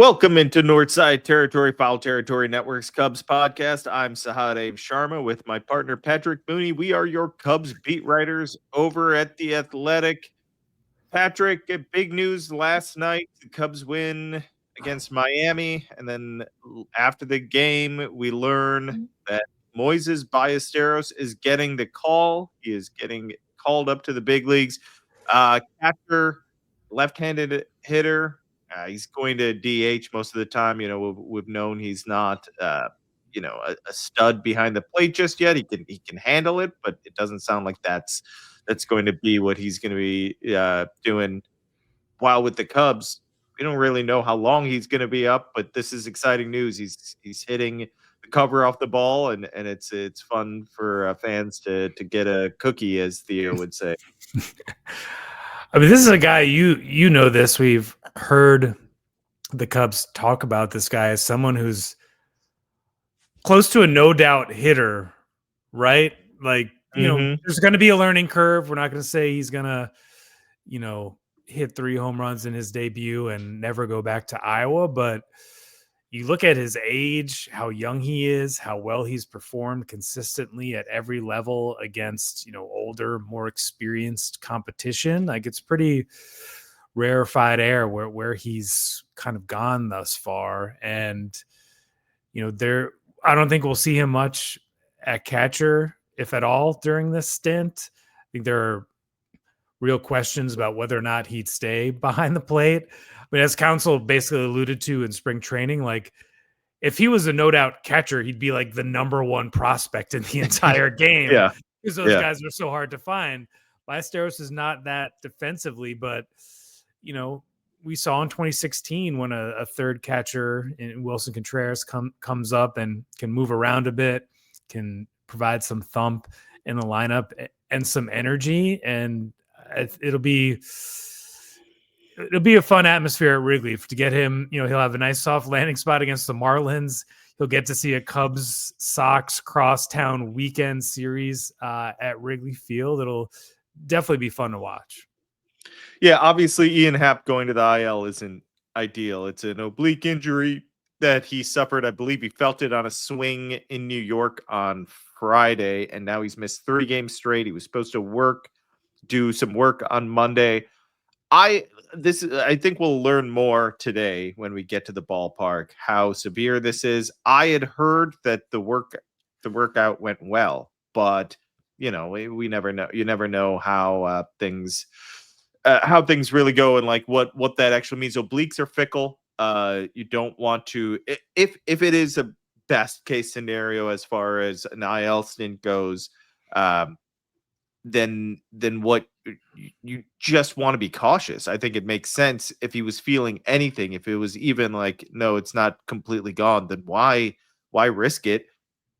Welcome into Northside Territory, Foul Territory Network's Cubs podcast. I'm Sahadev Sharma with my partner Patrick Mooney. We are your Cubs beat writers over at The Athletic. Patrick, big news last night. The Cubs win against Miami. And then after the game, we learn that Moisés Ballesteros is getting the call. He is getting called up to the big leagues. Catcher, left-handed hitter. He's going to DH most of the time. We've known he's not, a stud behind the plate just yet. He can handle it, but it doesn't sound like that's going to be what he's going to be doing. While with the Cubs, we don't really know how long he's going to be up, but this is exciting news. He's hitting the cover off the ball, and it's fun for fans to get a cookie, as Theo would say. I mean, this is a guy you know this. We've heard the Cubs talk about this guy as someone who's close to a no doubt hitter, right? Like, there's going to be a learning curve. We're not going to say he's going to, hit 3 home runs in his debut and never go back to Iowa. But you look at his age, how young he is, how well he's performed consistently at every level against, older, more experienced competition. Like, it's pretty rarefied air where he's kind of gone thus far. And, I don't think we'll see him much at catcher, if at all, during this stint. I think there are real questions about whether or not he'd stay behind the plate. I mean, as Counsell basically alluded to in spring training, like, if he was a no doubt catcher, he'd be like the number one prospect in the entire game. Yeah. Because those guys are so hard to find. Ballesteros is not that defensively, but, we saw in 2016 when a third catcher in Wilson Contreras comes up and can move around a bit, can provide some thump in the lineup and some energy. And it'll be a fun atmosphere at Wrigley to get him. He'll have a nice soft landing spot against the Marlins. He'll get to see a Cubs Sox crosstown weekend series at Wrigley Field. It'll definitely be fun to watch. Yeah, obviously Ian Happ going to the IL isn't ideal. It's an oblique injury that he suffered. I believe he felt it on a swing in New York on Friday, and now he's missed 3 games straight. He was supposed to do some work on Monday. I think we'll learn more today when we get to the ballpark how severe this is. I had heard that the workout went well, but we never know. You never know how things really go, and like what that actually means. Obliques are fickle. You don't want to, if it is a best case scenario as far as an IL stint goes, then what you just want to be cautious. I think it makes sense if he was feeling anything. If it was even like, no, it's not completely gone, then why risk it?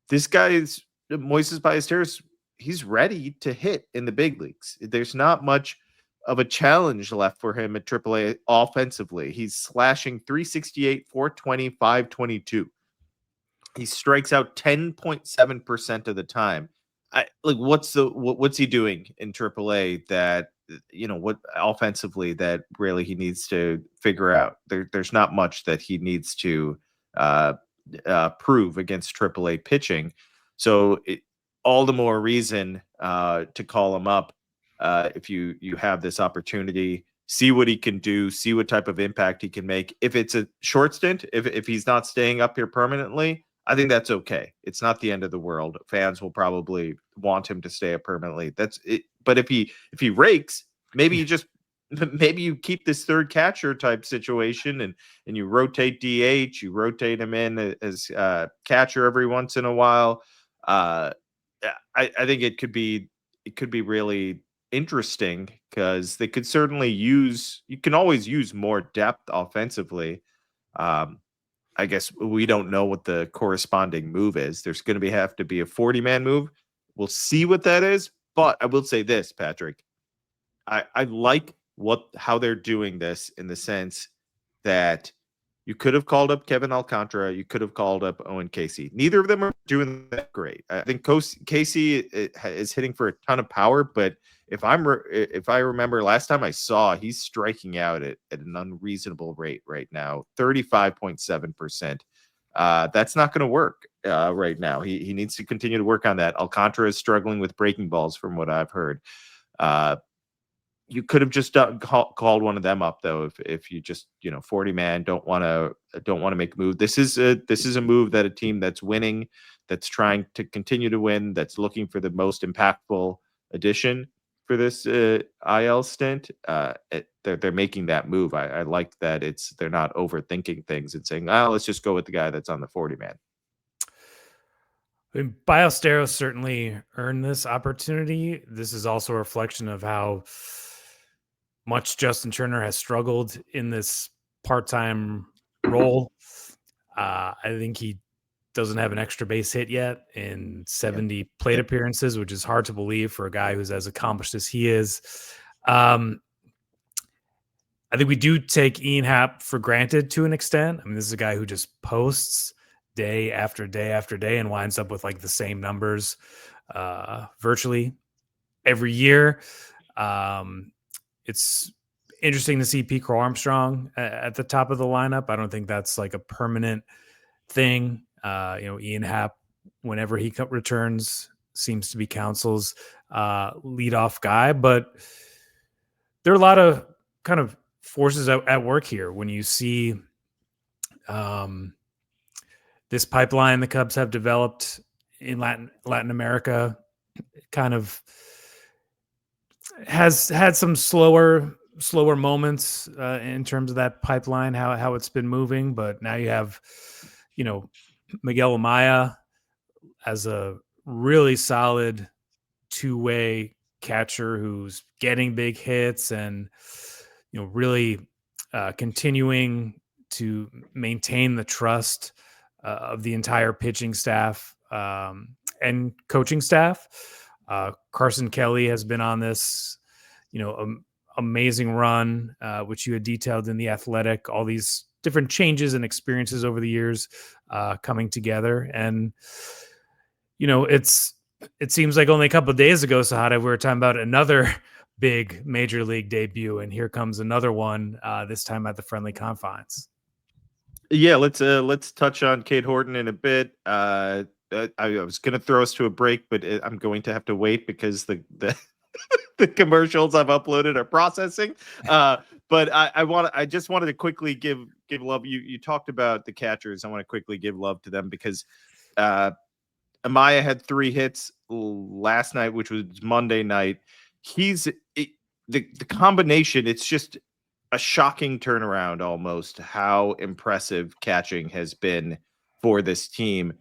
This guy's Moisés Ballesteros. He's ready to hit in the big leagues. There's not much of a challenge left for him at AAA offensively. He's slashing 368, 420, 522. He strikes out 10.7% of the time. What's he doing in AAA that what offensively that really he needs to figure out? There's not much that he needs to prove against AAA pitching. So all the more reason to call him up if you have this opportunity. See what he can do. See what type of impact he can make. If it's a short stint, if he's not staying up here permanently, I think that's okay. It's not the end of the world. Fans will probably want him to stay up permanently. That's it. But if he rakes, maybe you keep this third catcher type situation and you rotate DH, you rotate him in as catcher every once in a while. I think it could be really interesting because they could certainly you can always use more depth offensively. I guess we don't know what the corresponding move is. There's going to have to be a 40-man move. We'll see what that is. But I will say this, Patrick. I like how they're doing this in the sense that You could have called up Kevin Alcantara. You could have called up Owen Casey. Neither of them are doing that great. I think Casey is hitting for a ton of power, but if I remember last time I saw, he's striking out at an unreasonable rate right now, 35.7%. That's not going to work right now. He needs to continue to work on that. Alcantara is struggling with breaking balls, from what I've heard. You could have just called one of them up though, if you just 40 man don't want to make a move. This is a move that a team that's winning, that's trying to continue to win, that's looking for the most impactful addition for this IL stint. They're making that move. I like that they're not overthinking things and saying, oh, let's just go with the guy that's on the 40 man. I mean, Ballesteros certainly earned this opportunity. This is also a reflection of how much Justin Turner has struggled in this part-time role. I think he doesn't have an extra base hit yet in 70 plate appearances, which is hard to believe for a guy who's as accomplished as he is. I think we do take Ian Happ for granted to an extent. I mean, this is a guy who just posts day after day after day and winds up with like the same numbers virtually every year. It's interesting to see Pete Crow Armstrong at the top of the lineup. I don't think that's like a permanent thing. Ian Happ, whenever he returns, seems to be Council's leadoff guy, but there are a lot of kind of forces at work here when you see this pipeline the Cubs have developed in Latin America. Kind of has had some slower moments in terms of that pipeline, how it's been moving. But now you have, Miguel Amaya as a really solid two-way catcher who's getting big hits and, really continuing to maintain the trust of the entire pitching staff and coaching staff. Carson Kelly has been on this, amazing run, which you had detailed in The Athletic, all these different changes and experiences over the years coming together. And, it seems like only a couple of days ago, Sahadev, we were talking about another big major league debut, and here comes another one, this time at the Friendly Confines. Yeah, let's touch on Cade Horton in a bit. I was going to throw us to a break, but I'm going to have to wait because the the commercials I've uploaded are processing. But I just wanted to quickly give love. You talked about the catchers. I want to quickly give love to them because Amaya had 3 hits last night, which was Monday night. The combination. It's just a shocking turnaround almost how impressive catching has been for this team.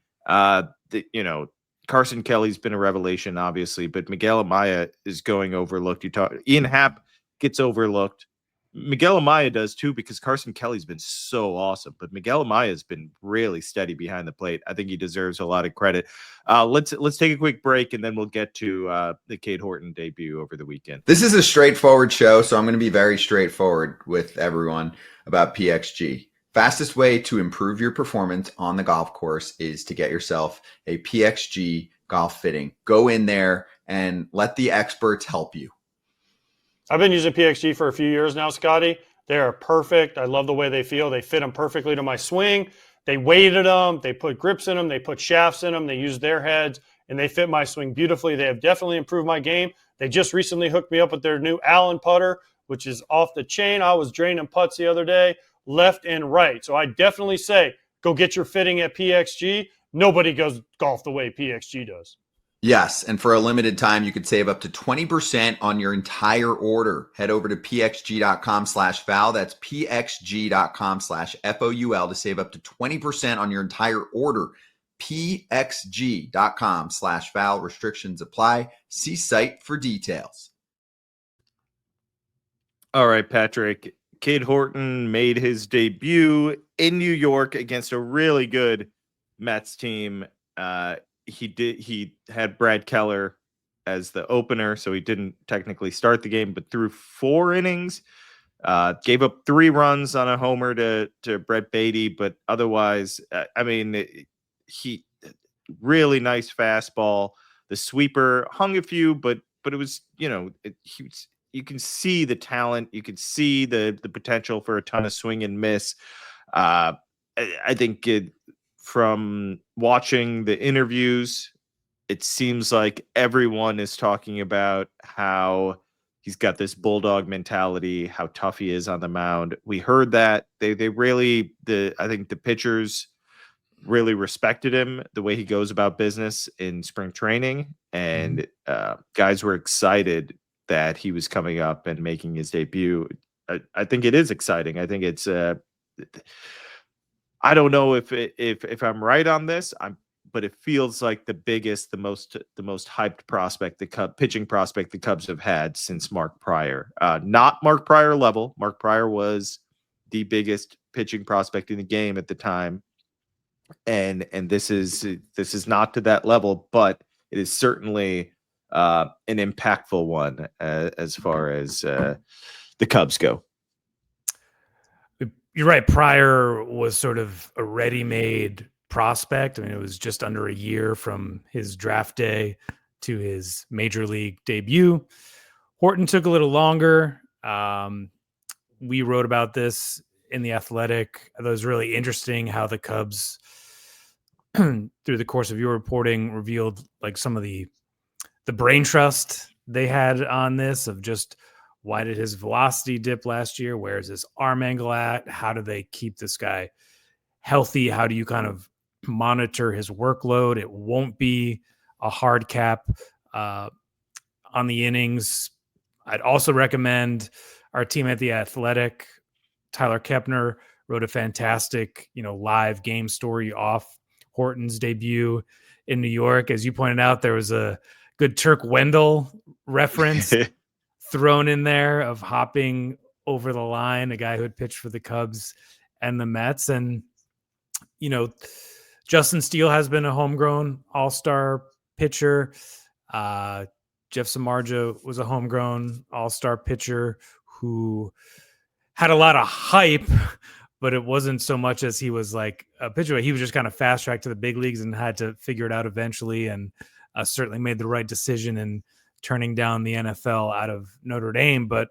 Carson Kelly's been a revelation, obviously, but Miguel Amaya is going overlooked. Ian Happ gets overlooked. Miguel Amaya does too, because Carson Kelly's been so awesome, but Miguel Amaya has been really steady behind the plate. I think he deserves a lot of credit. Let's take a quick break, and then we'll get to the Cade Horton debut over the weekend. This is a straightforward show, so I'm going to be very straightforward with everyone about PXG. Fastest way to improve your performance on the golf course is to get yourself a PXG golf fitting. Go in there and let the experts help you. I've been using PXG for a few years now, Scotty. They are perfect. I love the way they feel. They fit them perfectly to my swing. They weighted them. They put grips in them. They put shafts in them. They use their heads, and they fit my swing beautifully. They have definitely improved my game. They just recently hooked me up with their new Allen putter, which is off the chain. I was draining putts the other day, left and right. So I definitely say go get your fitting at PXG. Nobody goes golf the way PXG does. Yes, and for a limited time, you could save up to 20% on your entire order. Head over to pxg.com/foul. That's pxg.com/FOUL to save up to 20% on your entire order. pxg.com/foul. Restrictions apply. See site for details. All right, Patrick. Cade Horton made his debut in New York against a really good Mets team. He had Brad Keller as the opener, so he didn't technically start the game, but through 4 innings, Gave up 3 runs on a homer to Brett Beatty, but otherwise, he really nice fastball. The sweeper hung a few, but it was, you can see the talent, you can see the potential for a ton of swing and miss. I think from watching the interviews, it seems like everyone is talking about how he's got this bulldog mentality, how tough he is on the mound. We heard that they really I think the pitchers really respected him, the way he goes about business in spring training, and guys were excited that he was coming up and making his debut. I think it is exciting. I think it's I don't know if I'm right on this. But it feels like the most hyped prospect, pitching prospect the Cubs have had since Mark Pryor. Not Mark Pryor level. Mark Pryor was the biggest pitching prospect in the game at the time, and this is not to that level, but it is certainly an impactful one as far as the Cubs go. You're right. Pryor was sort of a ready-made prospect. I mean, it was just under a year from his draft day to his major league debut. Horton took a little longer. We wrote about this in The Athletic. It was really interesting how the Cubs, through the course of your reporting, revealed like some of the brain trust they had on this, of just why did his velocity dip last year? Where's his arm angle at? How do they keep this guy healthy? How do you kind of monitor his workload? It won't be a hard cap on the innings. I'd also recommend our team at The Athletic. Tyler Kepner wrote a fantastic, live game story off Horton's debut in New York. As you pointed out, there was a good Turk Wendell reference thrown in there of hopping over the line, a guy who had pitched for the Cubs and the Mets. And, Justin Steele has been a homegrown all-star pitcher. Jeff Samardzija was a homegrown all-star pitcher who had a lot of hype, but it wasn't so much as he was like a pitcher. He was just kind of fast-tracked to the big leagues and had to figure it out eventually, and certainly made the right decision in turning down the NFL out of Notre Dame. But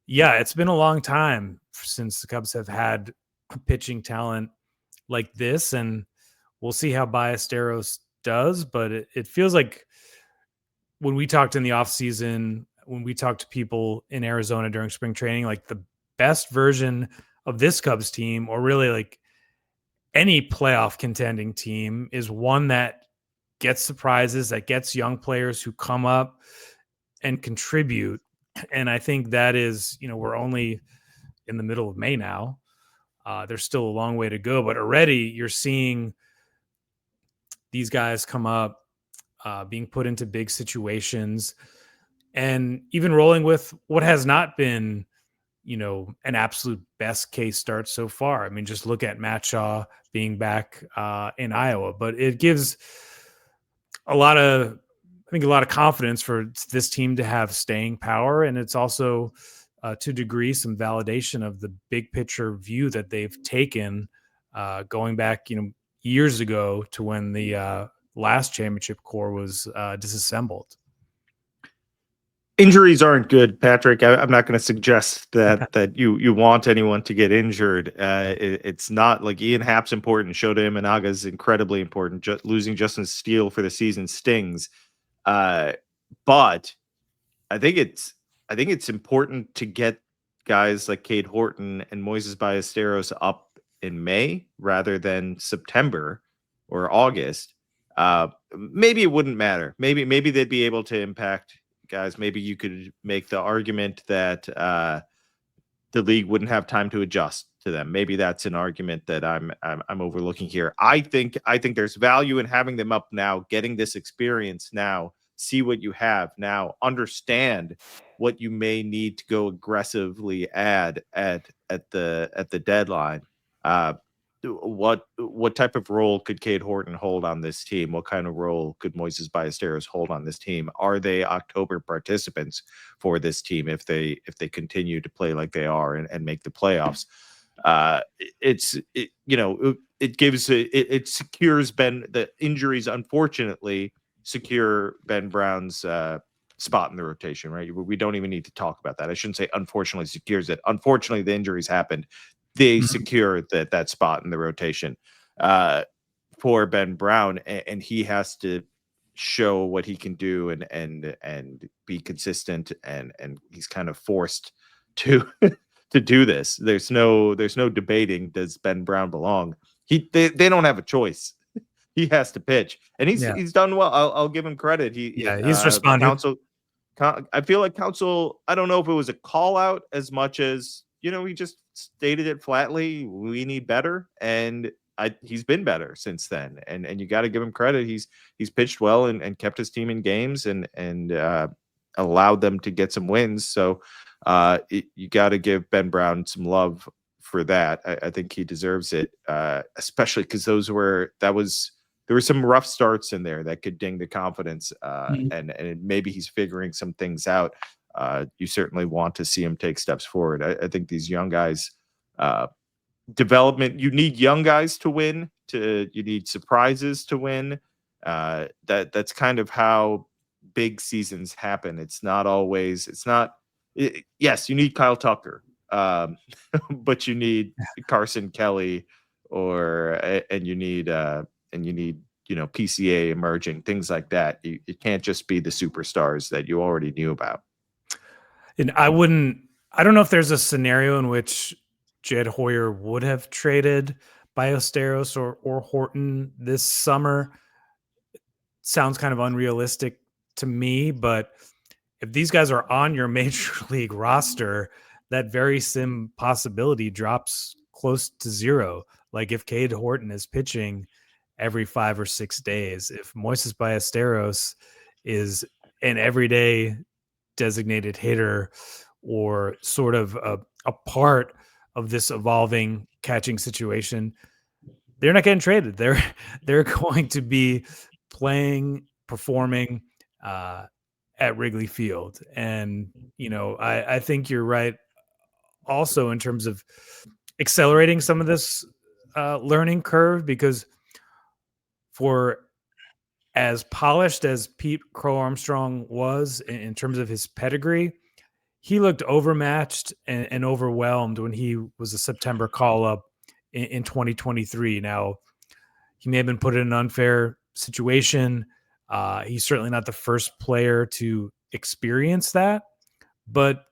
yeah, it's been a long time since the Cubs have had pitching talent like this, and we'll see how Ballesteros does. But it feels like when we talked in the offseason, when we talked to people in Arizona during spring training, like the best version of this Cubs team, or really like any playoff contending team, is one that gets surprises, that gets young players who come up and contribute. And I think that is, we're only in the middle of May now. There's still a long way to go, but already you're seeing these guys come up, being put into big situations, and even rolling with what has not been, an absolute best case start so far. I mean, just look at Matt Shaw being back in Iowa, but it gives a lot of confidence for this team to have staying power. And it's also to a degree some validation of the big picture view that they've taken going back, years ago to when the last championship core was disassembled. Injuries aren't good, Patrick. I'm not going to suggest that you want anyone to get injured. It's not like Ian Happ's important. Shota Imanaga is incredibly important. Losing Justin Steele for the season stings. But I think it's important to get guys like Cade Horton and Moisés Ballesteros up in May rather than September or August. Maybe it wouldn't matter. Maybe they'd be able to impact guys. Maybe you could make the argument that the league wouldn't have time to adjust to them. Maybe that's an argument that I'm overlooking here. I think there's value in having them up now, getting this experience now, see what you have now, understand what you may need to go aggressively add at the deadline. what type of role could Cade Horton hold on this team? What kind of role could Moisés Ballesteros hold on this team? Are they October participants for this team if they continue to play like they are and make the playoffs? It secures the injuries, unfortunately secure Ben Brown's spot in the rotation, right? We don't even need to talk about that. I shouldn't say unfortunately secures it. Unfortunately, the injuries happened. They secure that spot in the rotation for Ben Brown, and he has to show what he can do and be consistent, and he's kind of forced to to do this. There's no debating, does Ben Brown belong? They don't have a choice. He has to pitch, and he's done well. I'll give him credit. He's responded. I feel like Council, I don't know if it was a call out as much as, he just stated it flatly. We need better. And he's been better since then. And you got to give him credit. He's pitched well and kept his team in games and allowed them to get some wins. So you got to give Ben Brown some love for that. I think he deserves it, especially because there were some rough starts in there that could ding the confidence, and maybe he's figuring some things out. You certainly want to see him take steps forward. I think these young guys, development, you need young guys to win. You need surprises to win. That's kind of how big seasons happen. Yes, you need Kyle Tucker, but you need Carson Kelly, and you need PCA emerging, things like that. It can't just be the superstars that you already knew about. And I don't know if there's a scenario in which Jed Hoyer would have traded Ballesteros or Horton this summer. Sounds kind of unrealistic to me, but if these guys are on your major league roster, that very sim possibility drops close to zero. Like if Cade Horton is pitching every 5 or 6 days, if Moisés Ballesteros is an everyday designated hitter or sort of a part of this evolving catching situation, they're not getting traded. They're going to be performing at Wrigley Field. And, I think you're right also in terms of accelerating some of this learning curve, because for as polished as Pete Crow Armstrong was in terms of his pedigree, he looked overmatched and overwhelmed when he was a September call-up in 2023. Now, he may have been put in an unfair situation. He's certainly not the first player to experience that, but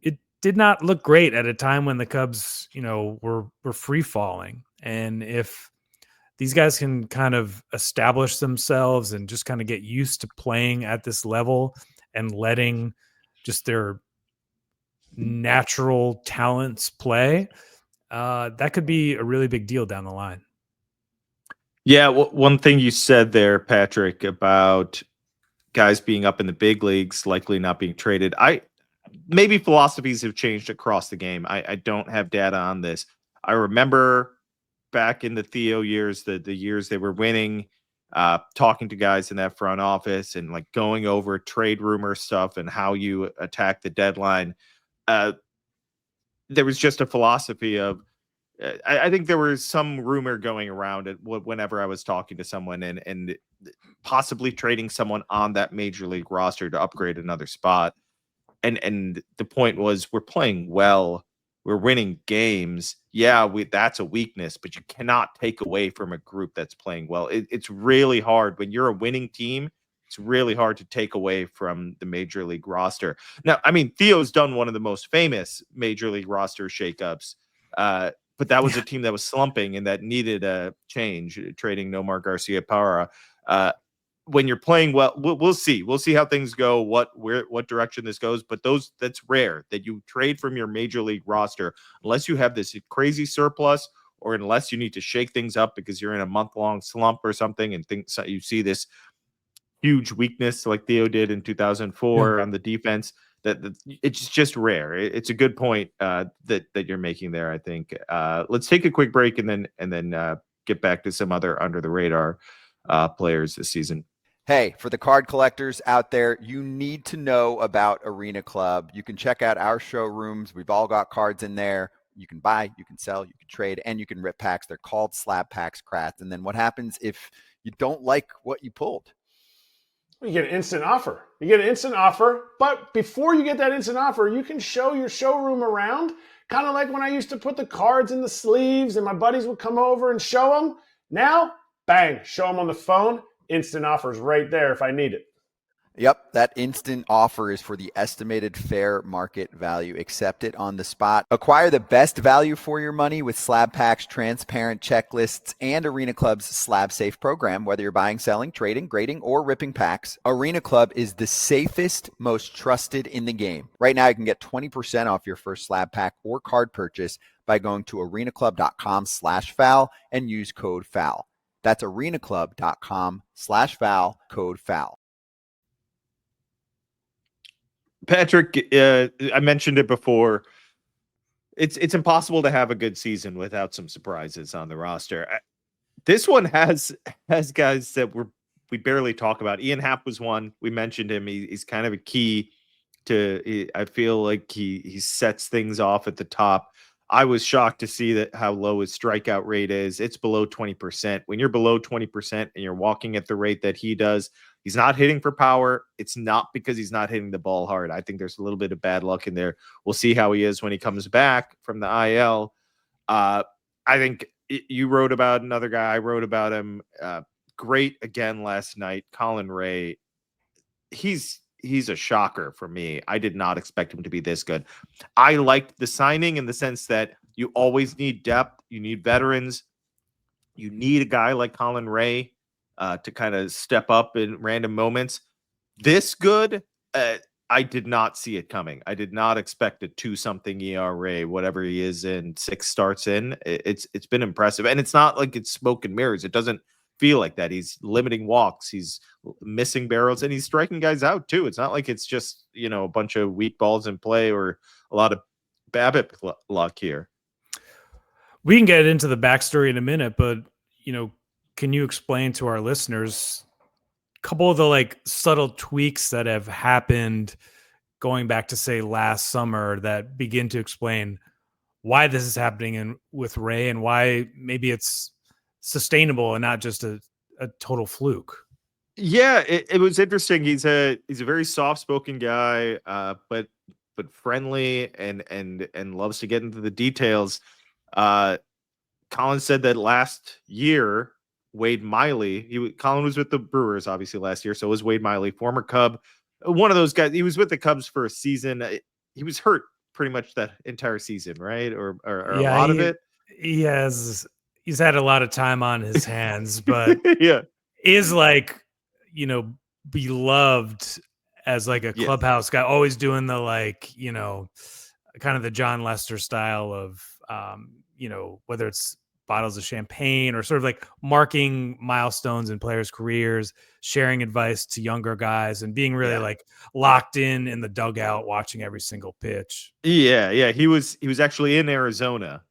it did not look great at a time when the Cubs, were free falling. And if these guys can kind of establish themselves and just kind of get used to playing at this level and letting just their natural talents play, that could be a really big deal down the line. Yeah, one thing you said there, Patrick, about guys being up in the big leagues, likely not being traded. Maybe philosophies have changed across the game. I don't have data on this. I remember back in the Theo years, the years they were winning, talking to guys in that front office and like going over trade rumor stuff and how you attack the deadline. There was just a philosophy of, I think there was some rumor going around whenever I was talking to someone and possibly trading someone on that major league roster to upgrade another spot. And the point was, we're playing well. We're winning games. Yeah, that's a weakness, but you cannot take away from a group that's playing well. It's really hard when you're a winning team. It's really hard to take away from the major league roster. Now, I mean, Theo's done one of the most famous major league roster shakeups, but that was a team that was slumping and that needed a change, trading Nomar Garcia-Parra. When you're playing well, we'll see. We'll see how things go, what direction this goes. But that's rare that you trade from your major league roster unless you have this crazy surplus or unless you need to shake things up because you're in a month-long slump or something and you see this huge weakness like Theo did in 2004 on the defense. that it's just rare. It's a good point that you're making there. I think. Let's take a quick break and then get back to some other under the radar players this season. Hey, for the card collectors out there, you need to know about Arena Club. You can check out our showrooms. We've all got cards in there. You can buy, you can sell, you can trade, and you can rip packs. They're called slab packs, Kratz. And then what happens if you don't like what you pulled? You get an instant offer. You get an instant offer, but before you get that instant offer, you can show your showroom around, kind of like when I used to put the cards in the sleeves and my buddies would come over and show them. Now, bang, show them on the phone. Instant offers right there if I need it. Yep, that instant offer is for the estimated fair market value. Accept it on the spot. Acquire the best value for your money with Slab Packs, transparent checklists, and Arena Club's Slab Safe program. Whether you're buying, selling, trading, grading, or ripping packs, Arena Club is the safest, most trusted in the game. Right now, you can get 20% off your first slab pack or card purchase by going to arenaclub.com/foul and use code FOUL. That's arenaclub.com/foul, code FOUL. Patrick, I mentioned it before. It's impossible to have a good season without some surprises on the roster. This one has guys that we barely talk about. Ian Happ was one. We mentioned him. He's kind of a key to. I feel like he sets things off at the top. I was shocked to see that how low his strikeout rate is. It's below 20%. When you're below 20% and you're walking at the rate that he does, he's not hitting for power. It's not because he's not hitting the ball hard. I think there's a little bit of bad luck in there. We'll see how he is when he comes back from the IL. I think you wrote about another guy. I wrote about him. Great again last night. Colin Ray. He's a shocker for me. I did not expect him to be this good. I liked the signing in the sense that you always need depth. You need veterans. You need a guy like Colin Ray to kind of step up in random moments. This good, I did not see it coming. I did not expect a 2-something ERA, whatever he is in 6 starts in. It's been impressive. And it's not like it's smoke and mirrors. It doesn't feel like that. He's limiting walks. He's missing barrels, and he's striking guys out too. It's not like it's just, a bunch of weak balls in play or a lot of BABIP luck here. We can get into the backstory in a minute, but, can you explain to our listeners a couple of the subtle tweaks that have happened going back to say last summer that begin to explain why this is happening with Ray and why maybe it's sustainable and not just a total fluke? Yeah, it was interesting. He's a very soft-spoken guy, but friendly and loves to get into the details. Colin said that last year, Wade Miley, Colin was with the Brewers obviously last year, so was Wade Miley, former Cub, one of those guys. He was with the Cubs for a season. He was hurt pretty much that entire season, right? Or a lot of it. He's had a lot of time on his hands, but yeah, is beloved as a clubhouse guy, always doing the kind of the John Lester style of whether it's bottles of champagne or sort of marking milestones in players' careers, sharing advice to younger guys, and being really locked in the dugout, watching every single pitch. Yeah. He was actually in Arizona.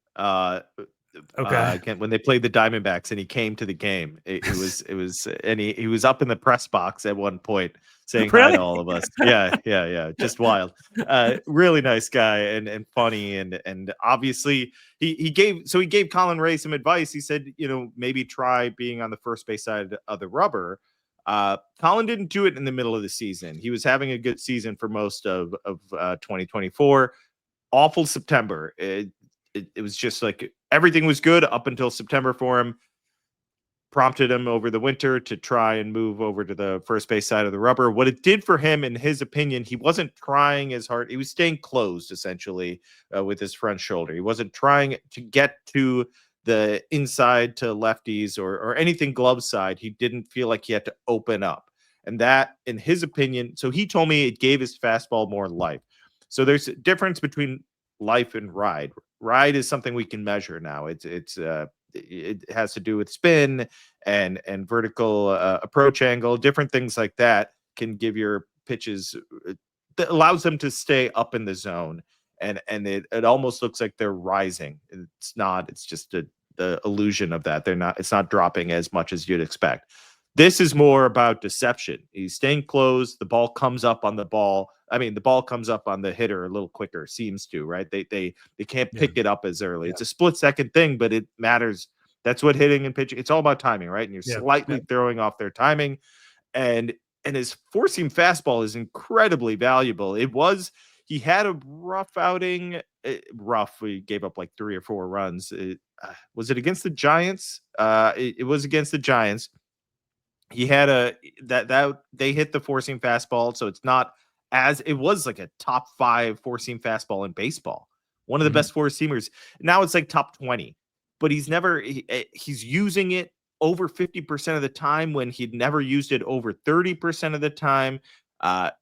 When they played the Diamondbacks and he came to the game, it was and he was up in the press box at one point saying hi to all of us. Yeah. Just wild. Really nice guy and funny and obviously he gave Colin Ray some advice. He said, maybe try being on the first base side of the rubber. Colin didn't do it in the middle of the season. He was having a good season for most of 2024. Awful September. It was just everything was good up until September for him. Prompted him over the winter to try and move over to the first base side of the rubber. What it did for him, in his opinion, he wasn't trying as hard. He was staying closed essentially with his front shoulder. He wasn't trying to get to the inside to lefties or anything glove side. He didn't feel like he had to open up. And that, in his opinion, so he told me it gave his fastball more life. So there's a difference between life and ride. Ride is something we can measure now. It has to do with spin and vertical approach angle. Different things like that can give your pitches that allows them to stay up in the zone, and it almost looks like they're rising. It's not. It's just the illusion of that. They're not. It's not dropping as much as you'd expect. This is more about deception. He's staying close. The ball comes up on the ball. I mean, the ball comes up on the hitter a little quicker. Seems to, right? They can't pick it up as early. It's a split second thing, but it matters. That's what hitting and pitching. It's all about timing, right? And you're slightly throwing off their timing, and his four seam fastball is incredibly valuable. He had a rough outing. Rough. We gave up like 3 or 4 runs. Was it against the Giants? It was against the Giants. He had that they hit the four seam fastball, so it's not as it was like a top 5 four seam fastball in baseball. One of the best four seamers. Now it's like top 20, but he's using it over 50% of the time when he'd never used it over 30% of the time.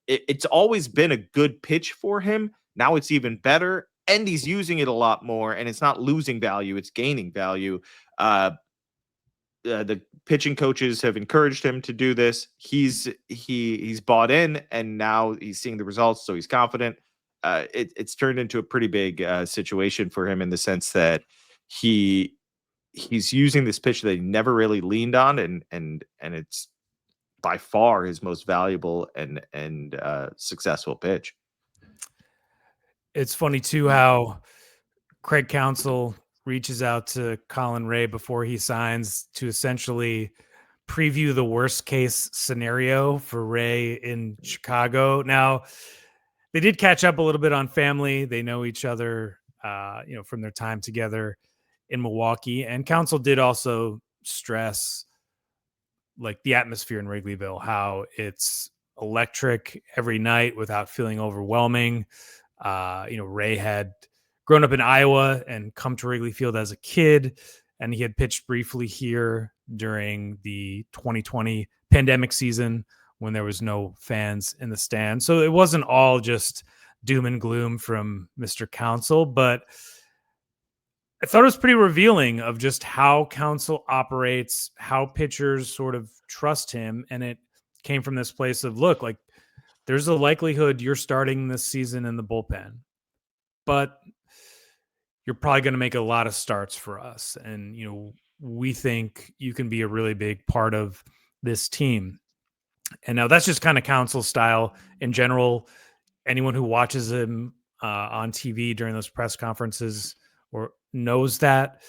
It's always been a good pitch for him. Now it's even better, and he's using it a lot more, and it's not losing value, it's gaining value. The pitching coaches have encouraged him to do this. He's bought in, and now he's seeing the results, so he's confident. It's turned into a pretty big situation for him in the sense that he's using this pitch that he never really leaned on, and it's by far his most valuable and successful pitch. It's funny too how Craig Counsell reaches out to Colin Ray before he signs to essentially preview the worst case scenario for Ray in Chicago. Now, they did catch up a little bit on family. They know each other, from their time together in Milwaukee. And Counsell did also stress like the atmosphere in Wrigleyville, how it's electric every night without feeling overwhelming. Ray had grown up in Iowa and come to Wrigley Field as a kid, and he had pitched briefly here during the 2020 pandemic season when there was no fans in the stand. So it wasn't all just doom and gloom from Mr. Counsell, but I thought it was pretty revealing of just how Counsell operates, how pitchers sort of trust him. And it came from this place of, look, like there's a likelihood you're starting this season in the bullpen, but you're probably going to make a lot of starts for us. And, we think you can be a really big part of this team. And now that's just kind of Counsell's style in general. Anyone who watches him on TV during those press conferences or knows that.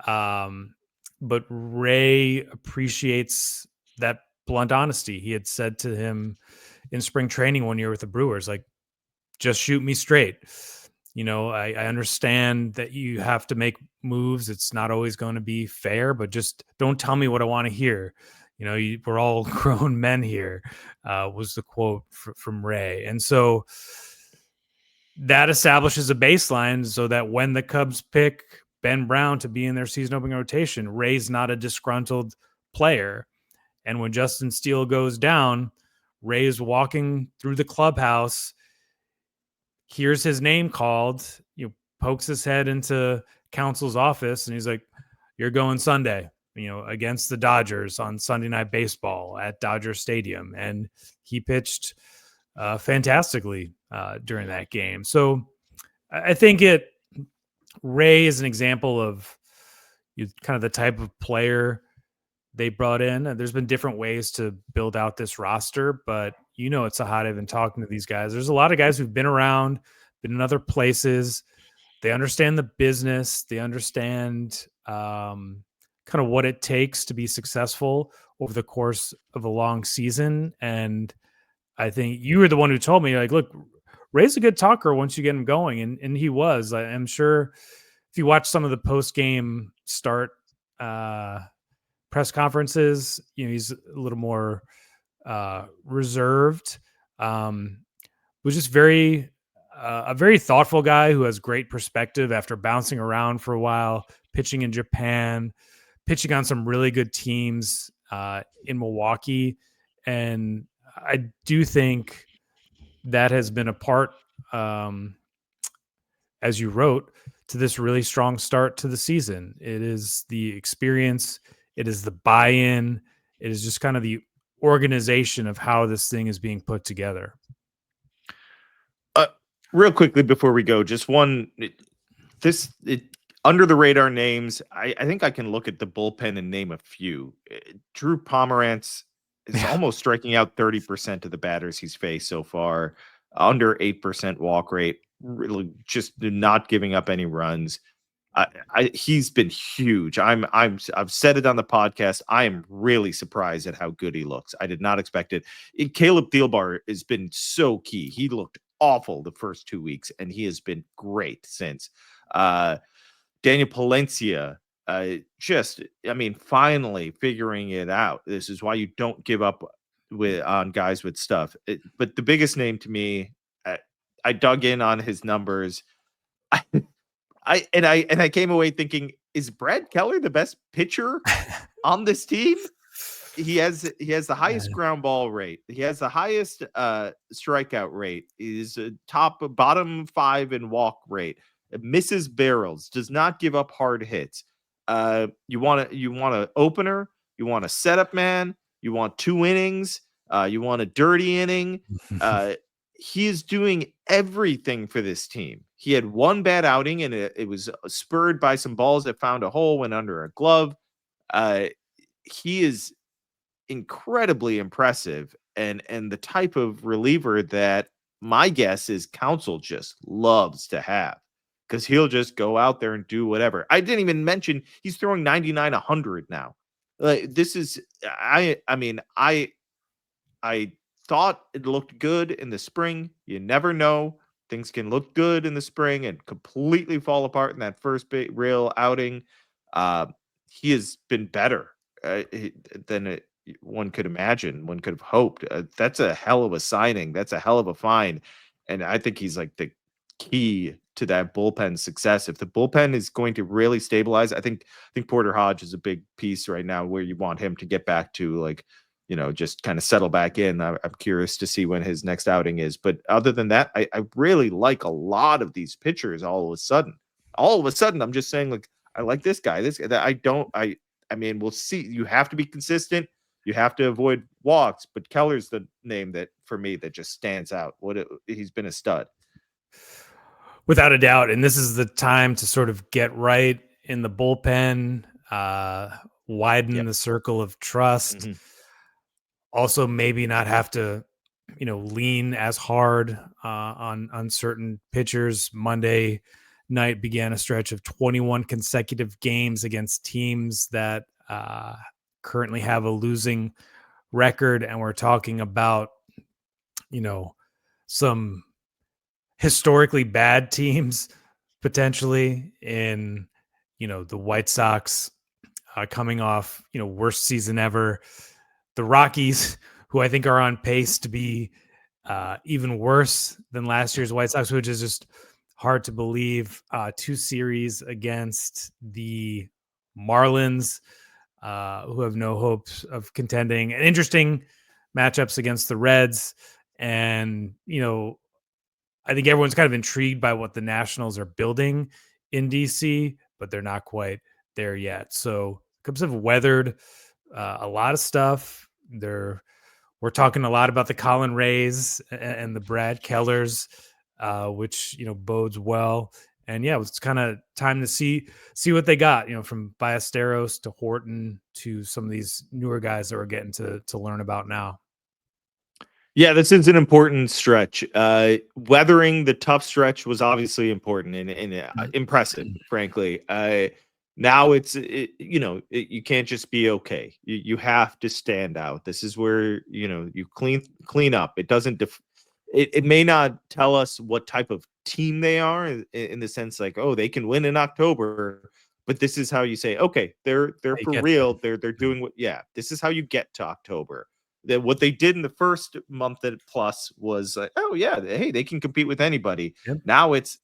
But Ray appreciates that blunt honesty. He had said to him in spring training one year with the Brewers, like, just shoot me straight. I understand that you have to make moves. It's not always going to be fair, but just don't tell me what I want to hear. We're all grown men here, was the quote from Ray. And so that establishes a baseline so that when the Cubs pick Ben Brown to be in their season opening rotation, Ray's not a disgruntled player. And when Justin Steele goes down, Ray is walking through the clubhouse, hears his name called, pokes his head into Counsell's office, and he's like, "You're going Sunday, against the Dodgers on Sunday Night Baseball at Dodger Stadium." And he pitched fantastically during that game. So I think Ray is an example of kind of the type of player they brought in. There's been different ways to build out this roster, but it's Sahadev and talking to these guys. There's a lot of guys who've been around, been in other places. They understand the business. They understand kind of what it takes to be successful over the course of a long season. And I think you were the one who told me, like, look, Ray's a good talker once you get him going. And he was. I'm sure if you watch some of the post-game start press conferences, he's a little more reserved. Was just a very thoughtful guy who has great perspective after bouncing around for a while, pitching in Japan, pitching on some really good teams in Milwaukee. And I do think that has been a part, as you wrote, to this really strong start to the season. It is the experience. It is the buy-in. It is just kind of the organization of how this thing is being put together. Real quickly before we go, just one under the radar names. I think I can look at the bullpen and name a few. Drew Pomerantz is almost striking out 30% of the batters he's faced so far, under 8% walk rate, really just not giving up any runs. He's been huge. I've said it on the podcast. I am really surprised at how good he looks. I did not expect it. Caleb Thielbar has been so key. He looked awful the first 2 weeks, and he has been great since. Daniel Palencia, finally figuring it out. This is why you don't give up on guys with stuff. But the biggest name to me, I dug in on his numbers. I came away thinking, is Brad Keller the best pitcher on this team? He has the highest ground ball rate. He has the highest strikeout rate. He's bottom 5 in walk rate. Misses barrels. Does not give up hard hits. You want an opener. You want a setup man. You want 2 innings. You want a dirty inning. He is doing everything for this team. He had one bad outing, and it was spurred by some balls that found a hole, went under a glove. He is incredibly impressive, and the type of reliever that my guess is Counsell just loves to have, because he'll just go out there and do whatever. I didn't even mention he's throwing 99, 100 now. This is I thought it looked good in the spring. You never know. Things can look good in the spring and completely fall apart in that first real outing. He has been better than one could imagine. One could have hoped. That's a hell of a signing. That's a hell of a find. And I think he's like the key to that bullpen success. If the bullpen is going to really stabilize, I think Porter Hodge is a big piece right now where you want him to get back to just kind of settle back in. I'm curious to see when his next outing is. But other than that, I really like a lot of these pitchers all of a sudden. I'm just saying, I like this guy. We'll see. You have to be consistent. You have to avoid walks. But Keller's the name that, for me, that just stands out. He's been a stud. Without a doubt. And this is the time to sort of get right in the bullpen, widen the circle of trust. Mm-hmm. Also, maybe not have to, lean as hard on certain pitchers. Monday night began a stretch of 21 consecutive games against teams that currently have a losing record, and we're talking about, some historically bad teams potentially in, the White Sox coming off, worst season ever. The Rockies, who I think are on pace to be even worse than last year's White Sox, which is just hard to believe. 2 series against the Marlins, who have no hopes of contending, and interesting matchups against the Reds. And, I think everyone's kind of intrigued by what the Nationals are building in DC, but they're not quite there yet. So Cubs have weathered a lot of stuff. We're talking a lot about the Colin Rays and the Brad Kellers, which bodes well. And it's kind of time to see what they got. From Ballesteros to Horton to some of these newer guys that we're getting to learn about now. Yeah, this is an important stretch. Weathering the tough stretch was obviously important and impressive, frankly. Now you can't just be okay. You have to stand out. This is where, you clean up. It doesn't, it may not tell us what type of team they are in the sense they can win in October, but this is how you say, okay, they're for real. They're doing this is how you get to October. That what they did in the first month plus was hey, they can compete with anybody. Yep. Now it's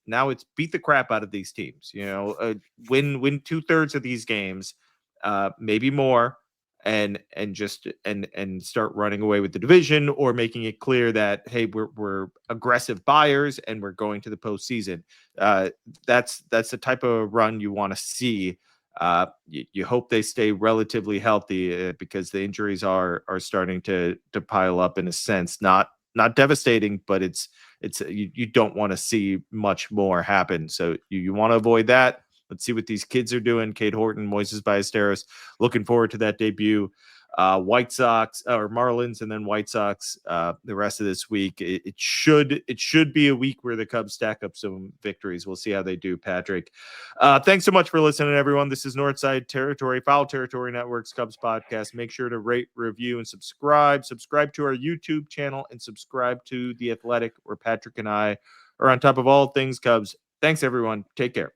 beat the crap out of these teams. Win 2/3 of these games, maybe more, and start running away with the division, or making it clear that hey, we're aggressive buyers and we're going to the postseason. That's the type of run you want to see. You hope they stay relatively healthy because the injuries are starting to pile up in a sense, not not devastating, but it's you don't want to see much more happen. So you want to avoid that. Let's see what these kids are doing. Cade Horton, Moisés Ballesteros. Looking forward to that debut. White Sox or Marlins, and then White Sox the rest of this week. It should be a week where the Cubs stack up some victories. We'll see how they do, Patrick. Thanks so much for listening, everyone. This is Northside Territory, Foul Territory Network's Cubs podcast. Make sure to rate, review, and subscribe. Subscribe to our YouTube channel and subscribe to The Athletic, where Patrick and I are on top of all things Cubs. Thanks, everyone. Take care.